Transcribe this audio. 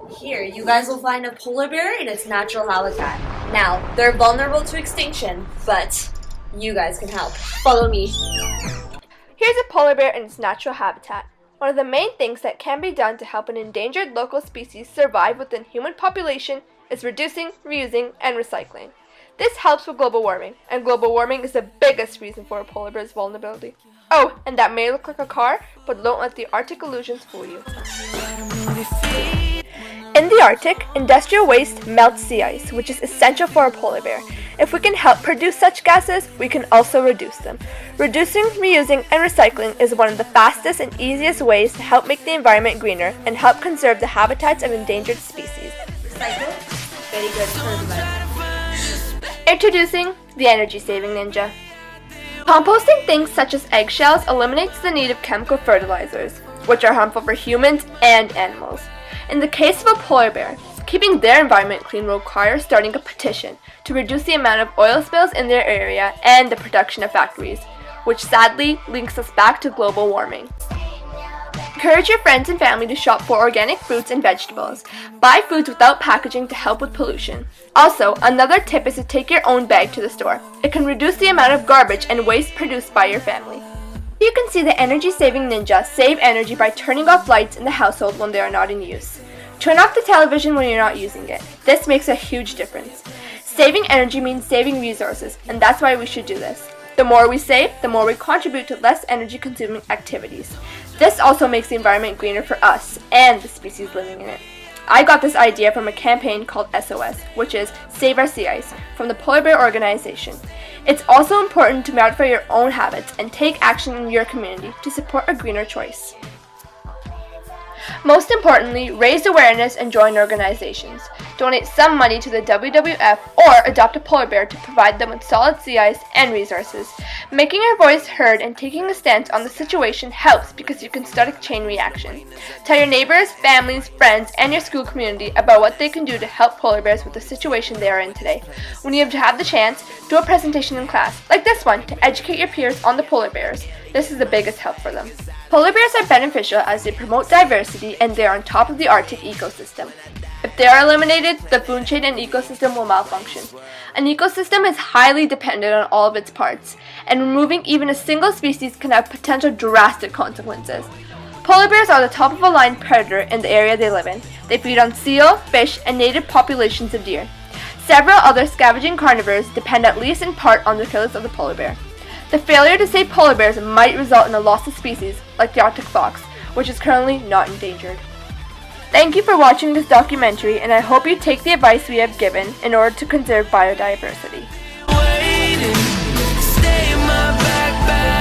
Here, you guys will find a polar bear in its natural habitat. Now, they're vulnerable to extinction, but you guys can help. Follow me. Here's a polar bear in its natural habitat. One of the main things that can be done to help an endangered local species survive within human population is reducing, reusing, and recycling. This helps with global warming, and global warming is the biggest reason for a polar bear's vulnerability. Oh, and that may look like a car, but don't let the Arctic illusions fool you. In the Arctic, industrial waste melts sea ice, which is essential for a polar bear. If we can help produce such gases, we can also reduce them. Reducing, reusing, and recycling is one of the fastest and easiest ways to help make the environment greener and help conserve the habitats of endangered species. Recycle? Very good. Introducing the Energy Saving Ninja. Composting things such as eggshells eliminates the need of chemical fertilizers, which are harmful for humans and animals. In the case of a polar bear, keeping their environment clean will require starting a petition to reduce the amount of oil spills in their area and the production of factories, which sadly links us back to global warming. Encourage your friends and family to shop for organic fruits and vegetables. Buy foods without packaging to help with pollution. Also, another tip is to take your own bag to the store. It can reduce the amount of garbage and waste produced by your family. You can see the Energy Saving Ninja save energy by turning off lights in the household when they are not in use. Turn off the television when you're not using it. This makes a huge difference. Saving energy means saving resources, and that's why we should do this. The more we save, the more we contribute to less energy-consuming activities. This also makes the environment greener for us and the species living in it. I got this idea from a campaign called SOS, which is Save Our Sea Ice, from the Polar Bear Organization. It's also important to modify your own habits and take action in your community to support a greener choice. Most importantly, raise awareness and join organizations. Donate some money to the WWF or adopt a polar bear to provide them with solid sea ice and resources. Making your voice heard and taking a stance on the situation helps because you can start a chain reaction. Tell your neighbors, families, friends, and your school community about what they can do to help polar bears with the situation they are in today. When you have the chance, do a presentation in class, like this one, to educate your peers on the polar bears. This is the biggest help for them. Polar bears are beneficial as they promote diversity and they are on top of the Arctic ecosystem. If they are eliminated, the food chain and ecosystem will malfunction. An ecosystem is highly dependent on all of its parts, and removing even a single species can have potential drastic consequences. Polar bears are the top-of-the-line predator in the area they live in. They feed on seal, fish, and native populations of deer. Several other scavenging carnivores depend at least in part on the killers of the polar bear. The failure to save polar bears might result in the loss of species, like the Arctic fox, which is currently not endangered. Thank you for watching this documentary, and I hope you take the advice we have given in order to conserve biodiversity. Stay in my backpack.